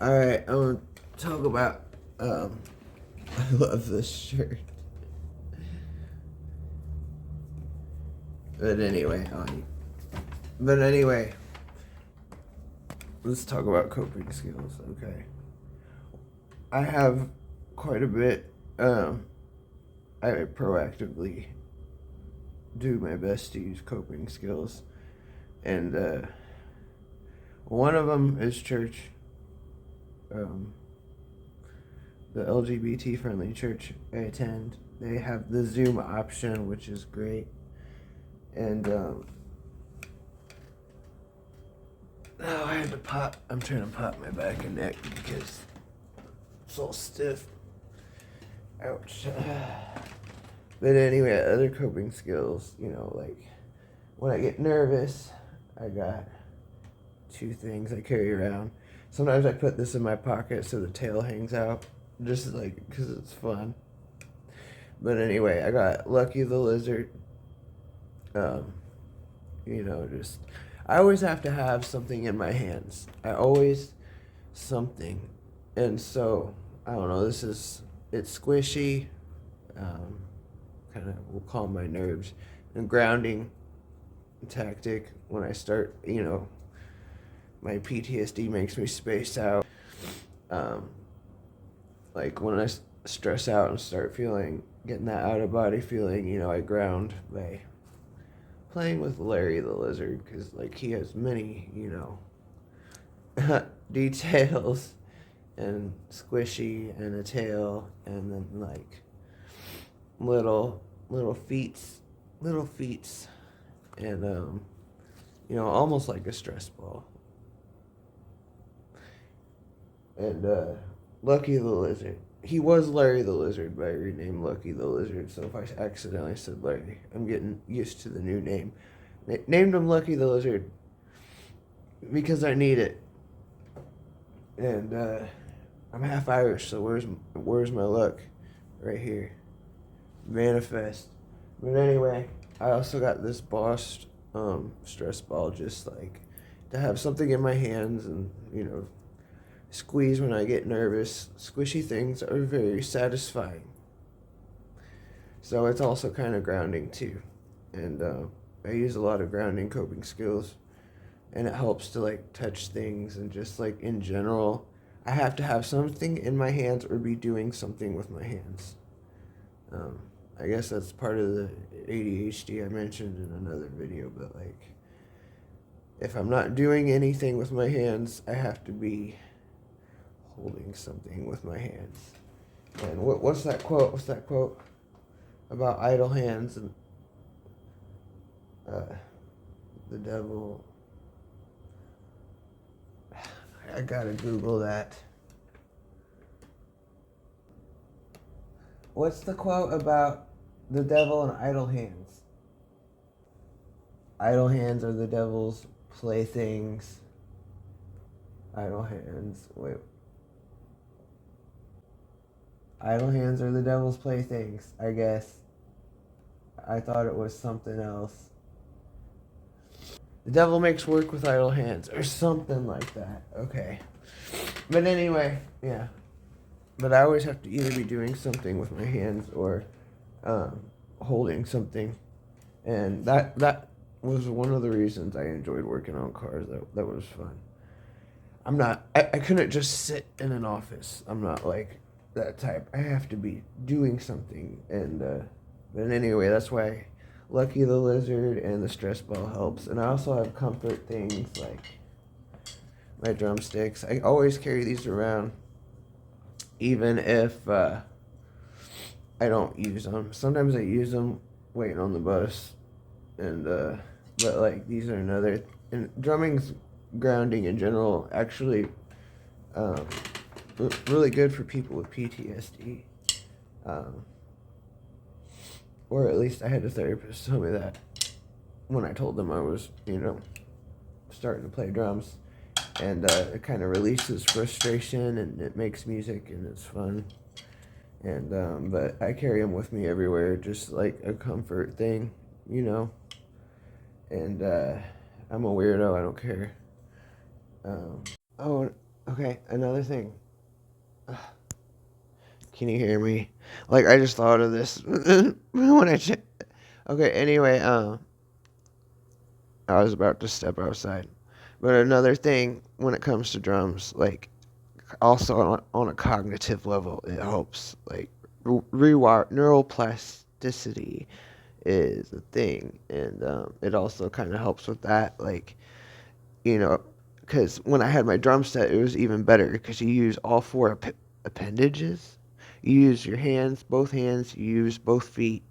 Alright, I'm gonna talk about, I love this shirt. But anyway, let's talk about coping skills, okay? I have quite a bit, I proactively do my best to use coping skills. And, one of them is church. Um, the LGBT friendly church I attend, they have the Zoom option, which is great. And oh, I had to pop. I'm trying to pop my back and neck because it's all stiff. Ouch. But anyway, other coping skills, like when I get nervous, I got two things I carry around. Sometimes I put this in my pocket so the tail hangs out, just like because it's fun. But anyway, I got Lucky the Lizard. Just I always have to have something in my hands. Something, and so I don't know. It's squishy, kind of will calm my nerves, and grounding tactic when I start. My PTSD makes me space out. Like when I stress out and start getting that out of body feeling, I ground by playing with Larry the Lizard, because like he has many details, and squishy, and a tail, and then like little feet, and almost like a stress ball. And Lucky the Lizard, he was Larry the Lizard, but I renamed Lucky the Lizard, so if I accidentally said Larry, I'm getting used to the new name. Named him Lucky the Lizard because I need it. And I'm half Irish, so where's my luck? Right here. Manifest. But anyway, I also got this Boss stress ball, just like to have something in my hands and, squeeze when I get nervous. Squishy things are very satisfying. So it's also kind of grounding too. And I use a lot of grounding coping skills. And it helps to like touch things, and just like in general, I have to have something in my hands or be doing something with my hands. I guess that's part of the ADHD I mentioned in another video, but like if I'm not doing anything with my hands, I have to be holding something with my hands. And what's that quote? What's that quote about idle hands and the devil? I gotta Google that. What's the quote about the devil and idle hands? Idle hands are the devil's playthings. Idle hands. Wait. Idle hands are the devil's playthings, I guess. I thought it was something else. The devil makes work with idle hands, or something like that. Okay. But anyway, yeah. But I always have to either be doing something with my hands or holding something. And that was one of the reasons I enjoyed working on cars. That was fun. I couldn't just sit in an office. I'm not like that type. I have to be doing something. And but anyway, that's why Lucky the Lizard and the stress ball helps. And I also have comfort things like my drumsticks. I always carry these around, even if I don't use them. Sometimes I use them waiting on the bus, and but like these are another. And drumming's grounding in general, actually, really good for people with PTSD. Or at least I had a therapist tell me that when I told them I was, starting to play drums. And it kind of releases frustration, and it makes music, and it's fun. And but I carry them with me everywhere, just like a comfort thing, And I'm a weirdo. I don't care. Oh, Okay, another thing. Can you hear me? Like, I just thought of this when Okay, anyway, I was about to step outside. But another thing when it comes to drums, like, also on a cognitive level, it helps. Like, rewire neuroplasticity is a thing, and it also kind of helps with that. Like, you know, because when I had my drum set, it was even better because you use all four appendages. You use your hands, both hands. You use both feet.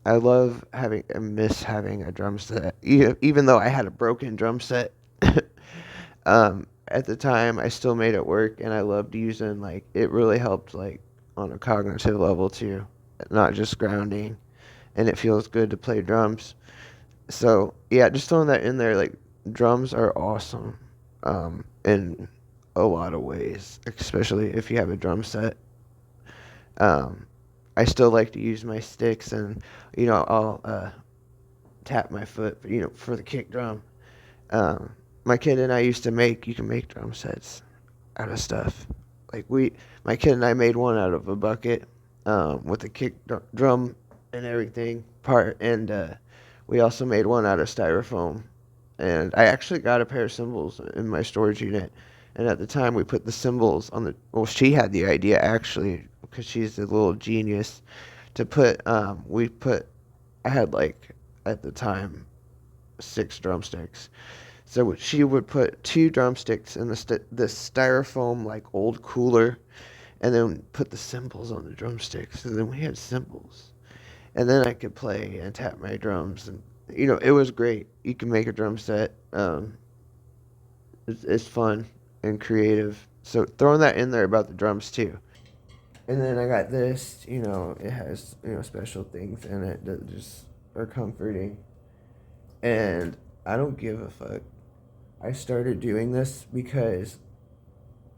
I miss having a drum set. Even though I had a broken drum set, at the time I still made it work, and I loved using like it really helped like on a cognitive level too, not just grounding, and it feels good to play drums. So yeah, just throwing that in there, like drums are awesome, in a lot of ways, especially if you have a drum set. Um, I still like to use my sticks, and I'll tap my foot, for the kick drum. My kid and I used to make. You can make drum sets out of stuff. Like my kid and I made one out of a bucket, with a kick drum and everything part, and we also made one out of styrofoam. And I actually got a pair of cymbals in my storage unit. And at the time, we put the cymbals on the. Well, she had the idea actually, because she's a little genius. To put, we put. I had like at the time 6 drumsticks. So she would put 2 drumsticks in the styrofoam like old cooler, and then put the cymbals on the drumsticks. So then we had cymbals, and then I could play and tap my drums, and it was great. You can make a drum set. It's fun and creative. So throwing that in there about the drums too. And then I got this. It has special things in it that just are comforting, and I don't give a fuck. I started doing this because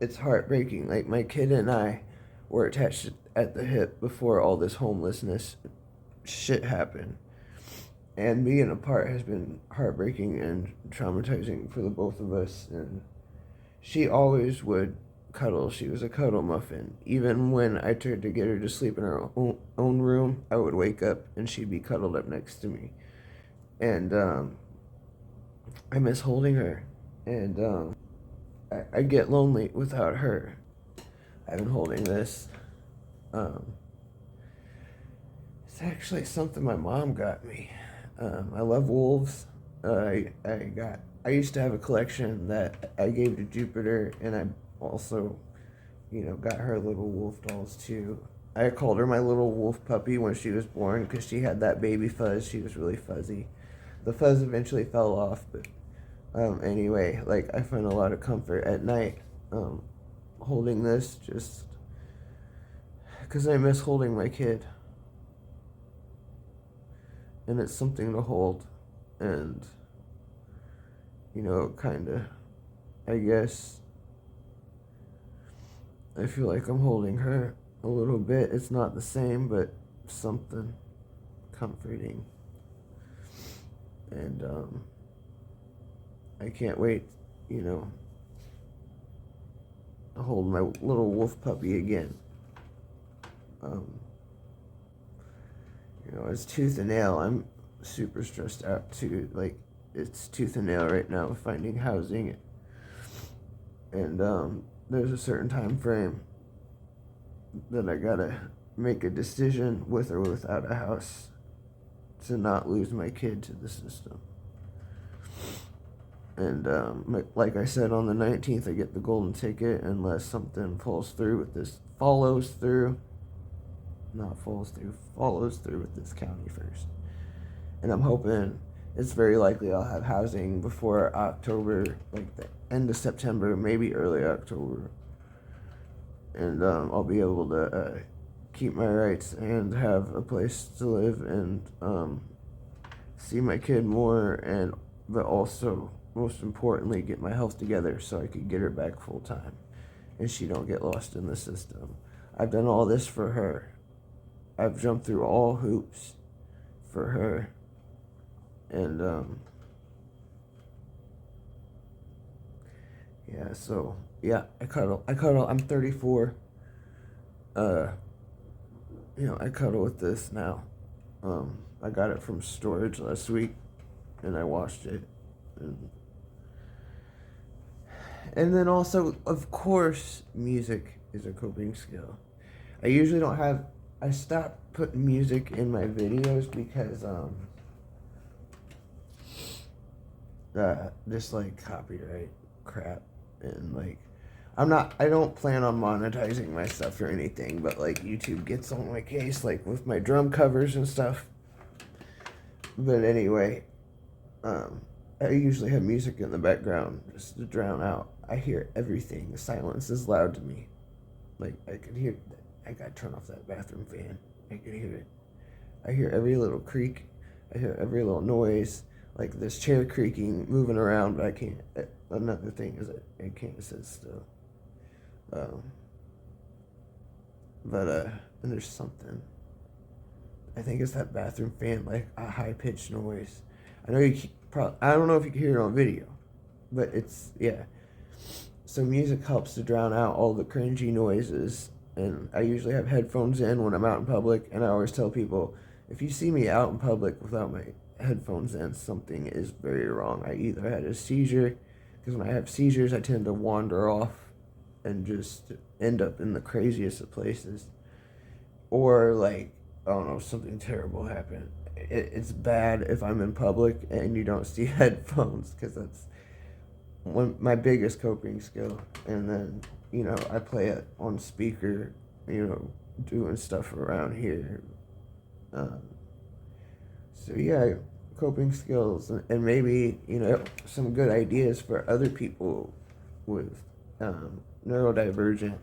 it's heartbreaking. Like my kid and I were attached at the hip before all this homelessness shit happened. And being apart has been heartbreaking and traumatizing for the both of us. And she always would cuddle. She was a cuddle muffin. Even when I tried to get her to sleep in her own room, I would wake up and she'd be cuddled up next to me. And I miss holding her. And I get lonely without her. I've been holding this. Um, it's actually something my mom got me. I love wolves. I used to have a collection that I gave to Jupiter, and I also, got her little wolf dolls too. I called her my little wolf puppy when she was born because she had that baby fuzz. She was really fuzzy. The fuzz eventually fell off, but anyway, like I find a lot of comfort at night, holding this just because I miss holding my kid, and it's something to hold, and kind of, I guess, I feel like I'm holding her a little bit. It's not the same, but something comforting, and I can't wait, you know, to hold my little wolf puppy again. Um, it's tooth and nail. I'm super stressed out too. Like, it's tooth and nail right now finding housing, and there's a certain time frame that I gotta make a decision with or without a house to not lose my kid to the system. And like I said, on the 19th, I get the golden ticket unless something falls through with this, follows through with this county first. And I'm hoping it's very likely I'll have housing before October, like the end of September, maybe early October. And I'll be able to keep my rights and have a place to live and see my kid more, and but also most importantly get my health together so I could get her back full time and she don't get lost in the system. I've done all this for her. I've jumped through all hoops for her, and Yeah, so yeah, I cuddle. I'm 34. Uh, I cuddle with this now. I got it from storage last week, and I washed it, and then also, of course, music is a coping skill. I usually don't have. I stopped putting music in my videos because just like copyright crap, and like I don't plan on monetizing my stuff or anything, but like YouTube gets on my case, like with my drum covers and stuff. But anyway, I usually have music in the background just to drown out. I hear everything. The silence is loud to me. Like I can hear. I gotta turn off that bathroom fan. I can hear it. I hear every little creak. I hear every little noise. Like this chair creaking, moving around, but I can't. Another thing is that I can't sit still. Um, and there's something. I think it's that bathroom fan, like a high pitched noise. I know you probably. I don't know if you can hear it on video, but it's yeah. So music helps to drown out all the cringy noises, and I usually have headphones in when I'm out in public, and I always tell people, if you see me out in public without my headphones in, something is very wrong. I either had a seizure, because when I have seizures, I tend to wander off and just end up in the craziest of places, or like, I don't know, something terrible happened. It's bad if I'm in public and you don't see headphones, because that's my biggest coping skill. And then I play it on speaker, doing stuff around here. Um, so yeah, coping skills, and maybe some good ideas for other people with neurodivergent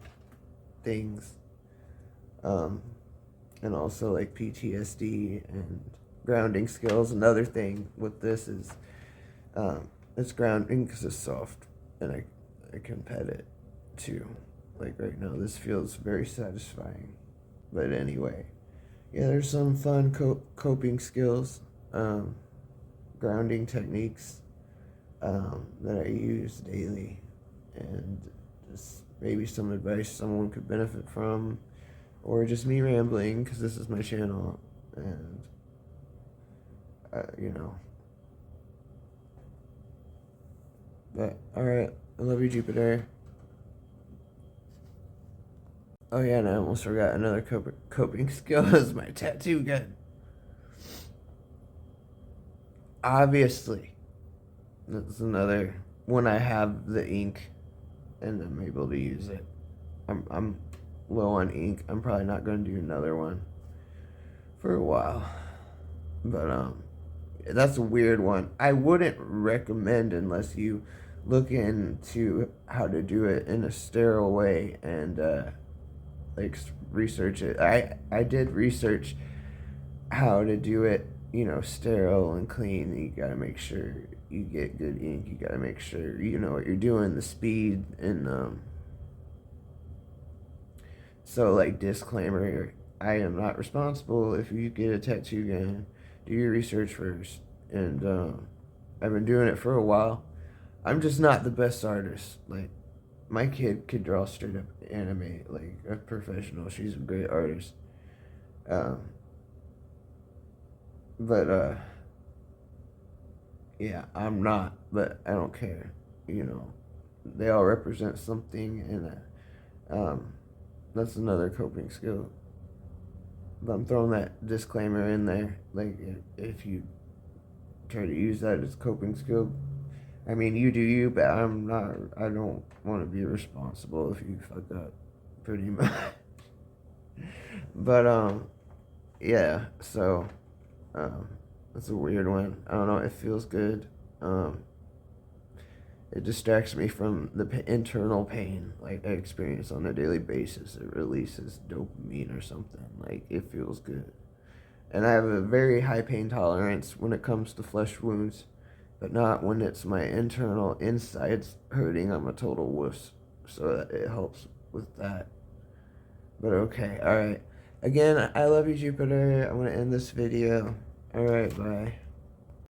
things, and also like PTSD and grounding skills. Another thing with this is it's grounding because it's soft, and I can pet it too. Like right now, this feels very satisfying. But anyway, yeah, there's some fun coping skills, grounding techniques that I use daily, and just maybe some advice someone could benefit from, or just me rambling because this is my channel, and you know. But alright, I love you, Jupiter. Oh yeah, and I almost forgot another coping skill is my tattoo gun. Obviously, that's another when I have the ink and I'm able to use it. I'm low on ink. I'm probably not going to do another one for a while. But that's a weird one. I wouldn't recommend unless you look into how to do it in a sterile way and like research it. I did research how to do it, sterile and clean. You got to make sure you get good ink. You got to make sure you know what you're doing, the speed, and so like disclaimer, I am not responsible if you get a tattoo gun. Do your research first. And I've been doing it for a while. I'm just not the best artist. Like, my kid could draw straight up anime, like a professional. She's a great artist. Um, but yeah, I'm not. But I don't care. They all represent something, and that's another coping skill. But I'm throwing that disclaimer in there. Like, if you try to use that as coping skill, I mean, you do you, but I'm not. I don't want to be responsible if you fuck up, pretty much. But yeah. So that's a weird one. I don't know. It feels good. It distracts me from the internal pain like I experience on a daily basis. It releases dopamine or something. Like, it feels good. And I have a very high pain tolerance when it comes to flesh wounds, but not when it's my internal insides hurting. I'm a total wuss, so it helps with that. But okay, alright. Again, I love you, Jupiter. I'm going to end this video. Alright, bye.